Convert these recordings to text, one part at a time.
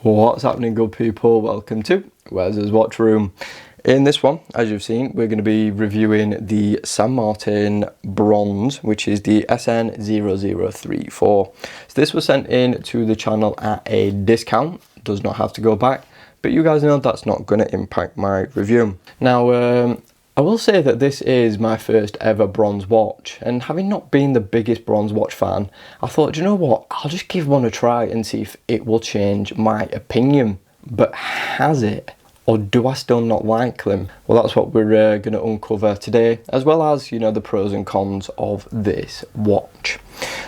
What's happening, good people? Welcome to Wes's Watch Room. In this one, as you've seen, we're going to be reviewing the San Martin Bronze, which is the SN0034. So this was sent in to the channel at a discount, does not have to go back, but you guys know that's not going to impact my review. Now, I will say that this is my first ever bronze watch, and having not been the biggest bronze watch fan, I thought, do you know what, I'll just give one a try and see if it will change my opinion. But has it? Or do I still not like them? Well, that's what we're going to uncover today, as well as, you know, the pros and cons of this watch.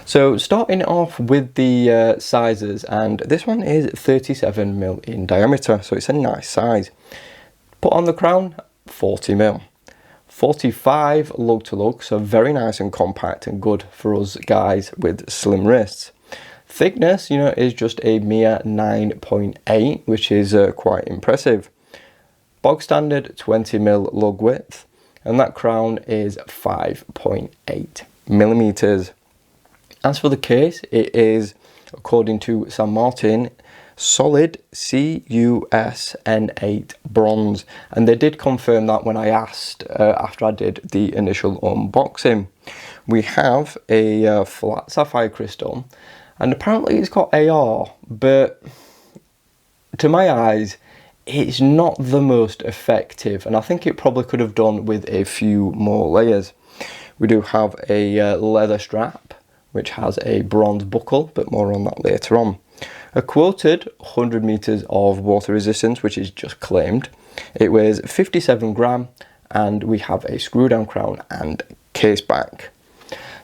So starting off with the sizes, and this one is 37mm in diameter, so it's a nice size. Put on the crown, 40mm. 45 lug to lug, so very nice and compact and good for us guys with slim wrists. Thickness, you know, is just a mere 9.8, which is quite impressive. Bog standard 20mm lug width, and that crown is 5.8mm. As for the case, it is, according to San Martin, solid CUSN8 bronze, and they did confirm that when I asked after I did the initial unboxing. We have a flat sapphire crystal, and apparently it's got AR, but to my eyes it's not the most effective, and I think it probably could have done with a few more layers. We do have a leather strap which has a bronze buckle, but more on that later on. A quoted 100 meters of water resistance, which is just claimed. It weighs 57 gram, and we have a screw down crown and case back.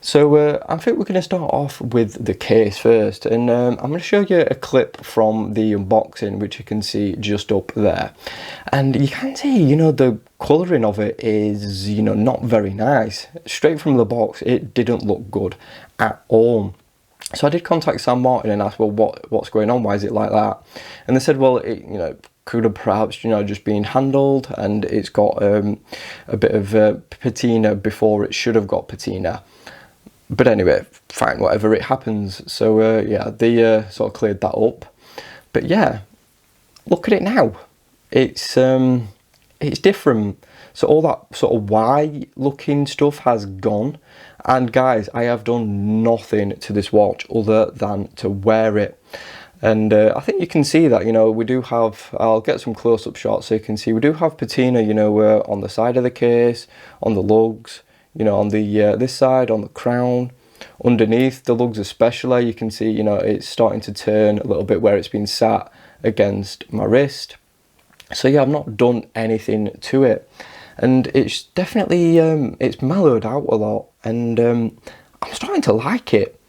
So I think we're going to start off with the case first, and I'm going to show you a clip from the unboxing, which you can see just up there. And you can see, you know, the colouring of it is, you know, not very nice. Straight from the box, it didn't look good at all. So I did contact San Martin and asked, well, what's going on? Why is it like that? And they said, well, it, you know, could have perhaps, you know, just been handled, and it's got a bit of patina before it should have got patina. But anyway, fine, whatever, it happens. So yeah, they sort of cleared that up. But yeah, look at it now. It's different. So all that sort of Y looking stuff has gone. And guys, I have done nothing to this watch other than to wear it. And I think you can see that, you know, we do have, I'll get some close-up shots so you can see, we do have patina, you know, on the side of the case, on the lugs, you know, on the this side, on the crown, underneath the lugs especially, you can see, you know, it's starting to turn a little bit where it's been sat against my wrist. So yeah, I've not done anything to it, and it's definitely it's mellowed out a lot, and I'm starting to like it.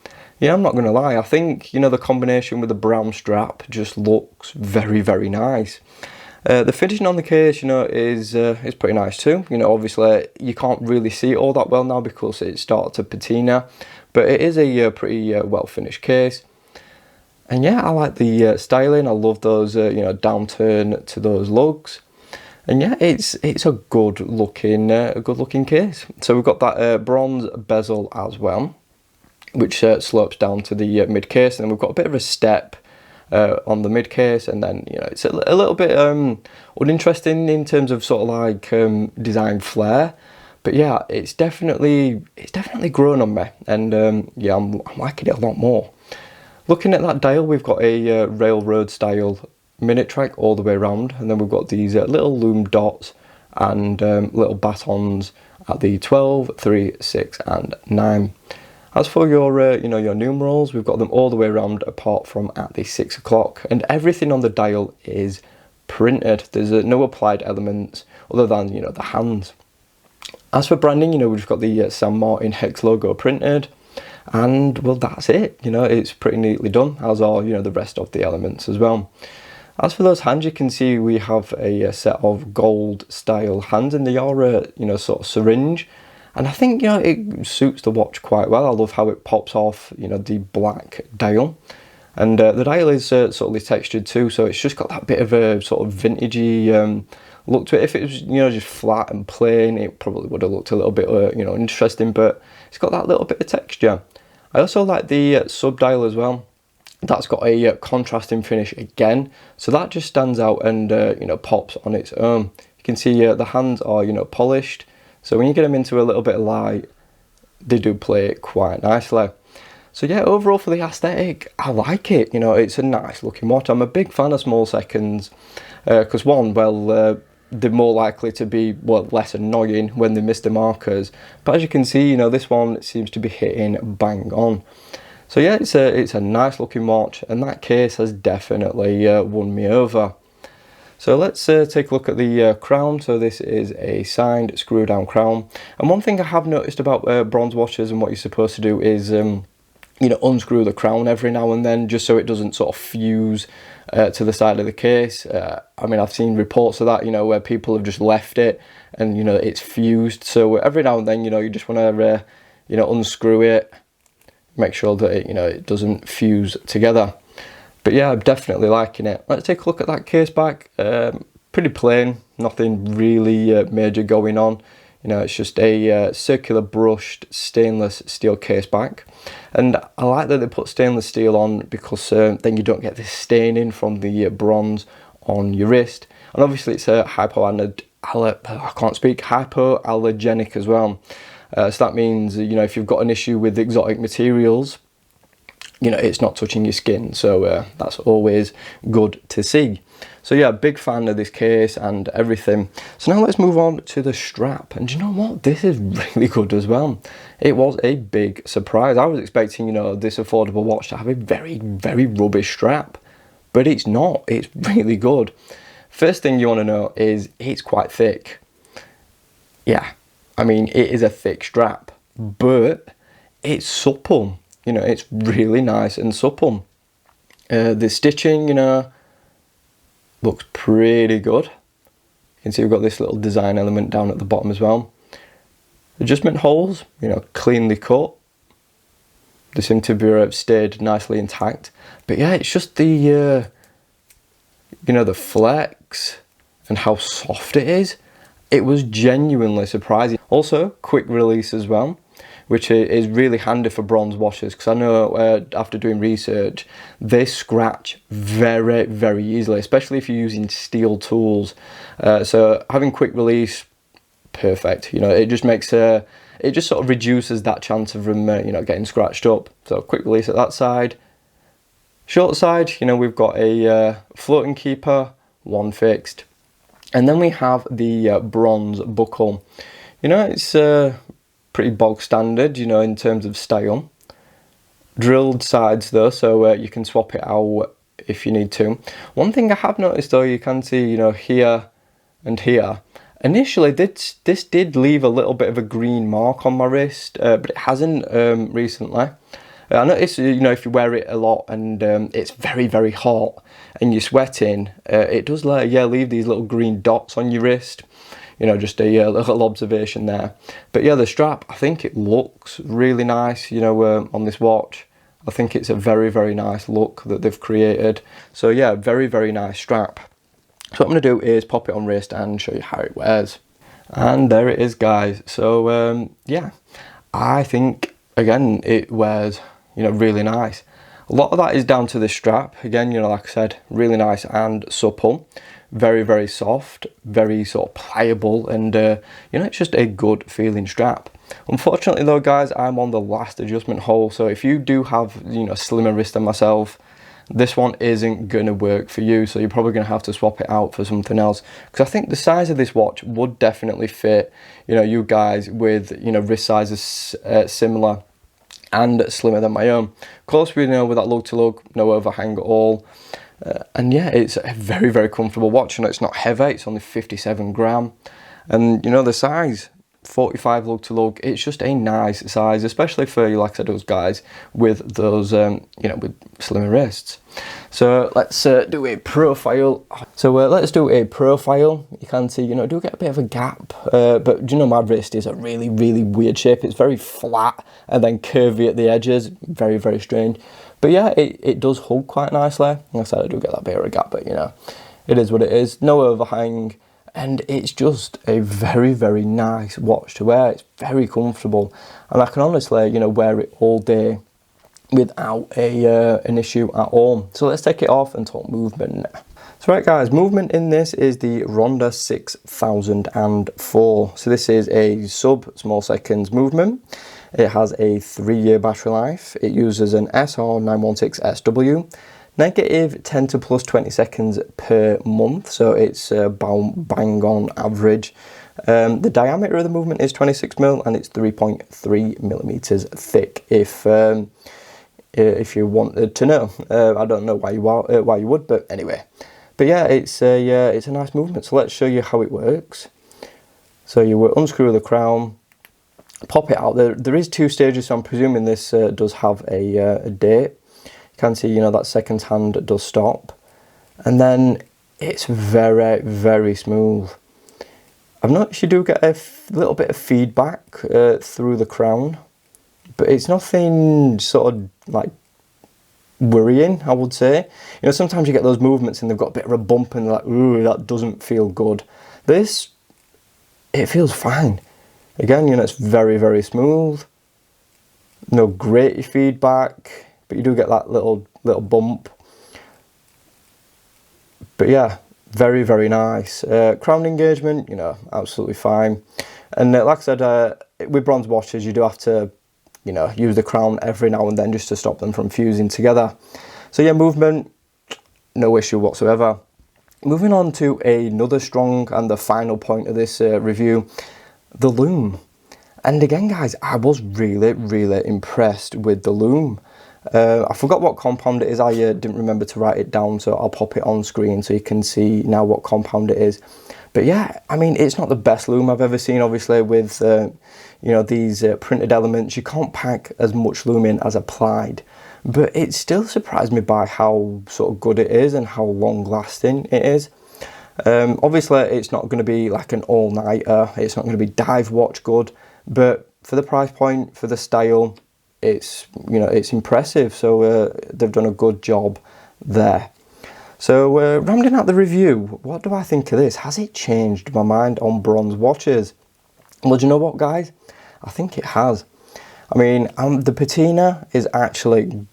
Yeah, I'm not gonna lie, I think, you know, the combination with the brown strap just looks very, very nice. The finishing on the case, you know, is pretty nice too. You know, obviously you can't really see it all that well now because it started to patina, but it is a pretty well finished case. And yeah, I like the styling. I love those you know, downturn to those lugs. And yeah, it's a good looking case. So we've got that bronze bezel as well, which slopes down to the mid case, and then we've got a bit of a step on the mid case, and then, you know, it's a little bit uninteresting in terms of sort of like design flair, but yeah, it's definitely grown on me, and yeah, I'm liking it a lot more. Looking at that dial, we've got a railroad style minute track all the way around, and then we've got these little loom dots and little batons at the 12, 3, 6 and 9. As for your, you know, your numerals, we've got them all the way around apart from at the 6 o'clock, and everything on the dial is printed. There's no applied elements other than, you know, the hands. As for branding, you know, we've got the San Martin hex logo printed, and well, that's it. You know, it's pretty neatly done, as are, you know, the rest of the elements as well. As for those hands, you can see we have a set of gold style hands, and they are, you know, sort of syringe. And I think, you know, it suits the watch quite well. I love how it pops off, you know, the black dial. And the dial is subtly textured too, so it's just got that bit of a sort of vintagey look to it. If it was, you know, just flat and plain, it probably would have looked a little bit, you know, interesting, but it's got that little bit of texture. I also like the sub dial as well. That's got a contrasting finish again, so that just stands out and you know, pops on its own. You can see the hands are, you know, polished, so when you get them into a little bit of light, they do play it quite nicely. So yeah, overall for the aesthetic, I like it. You know, it's a nice looking watch. I'm a big fan of small seconds because one, well, they're more likely to be, well, less annoying when they miss the markers. But as you can see, you know, this one seems to be hitting bang on. So yeah, it's a nice looking watch, and that case has definitely won me over. So let's take a look at the crown. So this is a signed screw down crown. And one thing I have noticed about bronze watches and what you're supposed to do is, you know, unscrew the crown every now and then, just so it doesn't sort of fuse to the side of the case. I mean, I've seen reports of that, you know, where people have just left it and, you know, it's fused. So every now and then, you know, you just want to, you know, unscrew it, make sure that it, you know, it doesn't fuse together. But yeah, I'm definitely liking it. Let's take a look at that case back. Pretty plain, nothing really major going on. You know, it's just a circular brushed stainless steel case back. And I like that they put stainless steel on because then you don't get this staining from the bronze on your wrist. And obviously it's a hypoallergenic as well. So that means, you know, if you've got an issue with exotic materials, you know, it's not touching your skin. So that's always good to see. So yeah, big fan of this case and everything. So now let's move on to the strap. And you know what? This is really good as well. It was a big surprise. I was expecting, you know, this affordable watch to have a very, very rubbish strap. But it's not. It's really good. First thing you want to know is it's quite thick. Yeah, I mean, it is a thick strap, but it's supple. You know, it's really nice and supple. The stitching, you know, looks pretty good. You can see we've got this little design element down at the bottom as well. Adjustment holes, you know, cleanly cut. They seem to be stayed nicely intact. But yeah, it's just the, you know, the flex and how soft it is. It was genuinely surprising. Also, quick release as well, which is really handy for bronze watches, because I know after doing research, they scratch very, very easily, especially if you're using steel tools. So having quick release, perfect. You know, it just makes it just sort of reduces that chance of them, you know, getting scratched up. So quick release at that side. Short side, you know, we've got a floating keeper, one fixed. And then we have the bronze buckle. You know, it's pretty bog standard, you know, in terms of style. Drilled sides though, so you can swap it out if you need to. One thing I have noticed though, you can see, you know, here and here. Initially, this did leave a little bit of a green mark on my wrist, but it hasn't recently. I noticed, you know, if you wear it a lot and it's very, very hot and you're sweating, it does leave these little green dots on your wrist. You know, just a little observation there. But yeah, the strap, I think it looks really nice, you know, on this watch. I think it's a very, very nice look that they've created. So yeah, very, very nice strap. So what I'm going to do is pop it on wrist and show you how it wears. And there it is, guys. So yeah, I think, again, it wears, you know, really nice. A lot of that is down to the strap. Again, you know, like I said, really nice and supple. Very, very soft, very sort of pliable, and you know, it's just a good feeling strap. Unfortunately though, guys, I'm on the last adjustment hole, so if you do have, you know, slimmer wrist than myself, this one isn't going to work for you, so you're probably going to have to swap it out for something else, because I think the size of this watch would definitely fit, you know, you guys with, you know, wrist sizes similar and slimmer than my own. Of course, we know with that lug to lug, no overhang at all. And yeah, it's a very, very comfortable watch. You know, it's not heavy, it's only 57 gram. And you know, the size, 45 lug to lug, it's just a nice size, especially for, like I said, those guys with those, you know, with slimmer wrists. So let's do a profile. Let's do a profile. You can see, you know, I do get a bit of a gap, but you know, my wrist is a really, really weird shape. It's very flat and then curvy at the edges. Very, very strange. But yeah, it does hug quite nicely. Like I said, I do get that bit of a gap, but you know, it is what it is. No overhang. And it's just a very, very nice watch to wear. It's very comfortable. And I can honestly, you know, wear it all day, without an issue at all. So let's take it off and talk movement now. So right guys, movement in this is the Ronda 6004. So this is a sub-small seconds movement. It has a 3-year battery life. It uses an SR916SW, negative 10 to plus 20 seconds per month. So it's bang on average. The diameter of the movement is 26mm and it's 3.3mm thick. If you wanted to know, I don't know why you would, but anyway. But yeah, it's a nice movement. So let's show you how it works. So you will unscrew the crown, pop it out. There is 2 stages, so I'm presuming this does have a date. You can see, that second hand does stop, and then it's very, very smooth. I've noticed you do get a little bit of feedback through the crown, but it's nothing sort of like worrying, I would say. Sometimes you get those movements and they've got a bit of a bump and they're like, ooh, that doesn't feel good. This, it feels fine. Again, it's very, very smooth. No great feedback, but you do get that little bump. But yeah, very, very nice. Crown engagement, absolutely fine. And like I said, with bronze watches, you do have to use the crown every now and then just to stop them from fusing together. So yeah, movement, no issue whatsoever. Moving on to another strong and the final point of this review, the loom. And again guys, I was really, really impressed with the loom. I forgot what compound it is. I didn't remember to write it down, so I'll pop it on screen so you can see now what compound it is. But yeah, I mean, it's not the best loom I've ever seen, obviously, with these printed elements. You can't pack as much loom in as applied, but it still surprised me by how sort of good it is and how long lasting it is. Obviously, it's not going to be like an all-nighter. It's not going to be dive watch good, but for the price point, for the style, it's impressive. So they've done a good job there. So rounding out the review, what do I think of this? Has it changed my mind on bronze watches? Well, do you know what, guys? I think it has. I mean, the patina is actually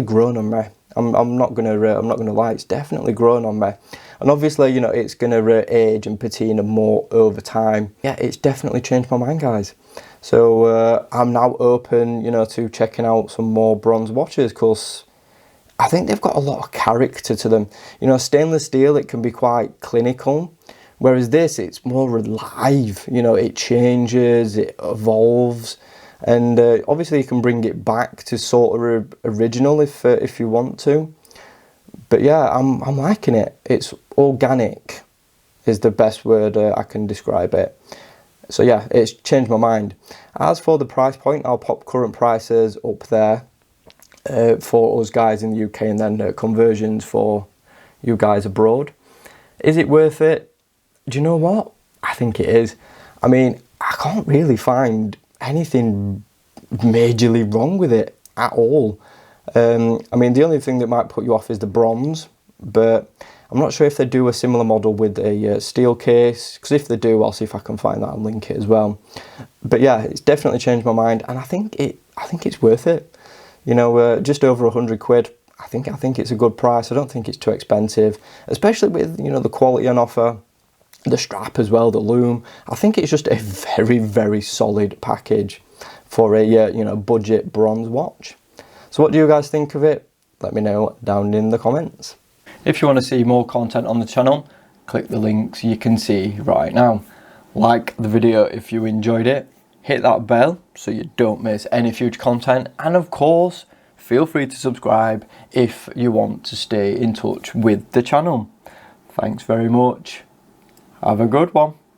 grown on me. I'm not gonna lie, it's definitely grown on me. And obviously, it's gonna age and patina more over time. Yeah, it's definitely changed my mind, guys. So I'm now open, to checking out some more bronze watches, because I think they've got a lot of character to them. Stainless steel, it can be quite clinical, whereas this, it's more alive. It changes, it evolves, and obviously you can bring it back to sort of original if you want to. But yeah, I'm liking it. It's organic, is the best word I can describe it. So yeah, it's changed my mind. As for the price point, I'll pop current prices up there for us guys in the UK, and then conversions for you guys abroad. Is it worth it? Do you know what? I think it is. I mean, I can't really find anything majorly wrong with it at all. I mean, the only thing that might put you off is the bronze, but I'm not sure if they do a similar model with a steel case, because if they do, I'll see if I can find that and link it as well. But yeah, it's definitely changed my mind, and I think it's worth it. Just over 100 quid. I think it's a good price. I don't think it's too expensive, especially with the quality on offer, the strap as well, the loom. I think it's just a very, very solid package for a budget bronze watch. So what do you guys think of it? Let me know down in the comments. If you want to see more content on the channel, click the links you can see right now. Like the video if you enjoyed it, hit that bell so you don't miss any future content, and of course, feel free to subscribe if you want to stay in touch with the channel. Thanks very much. Have a good one.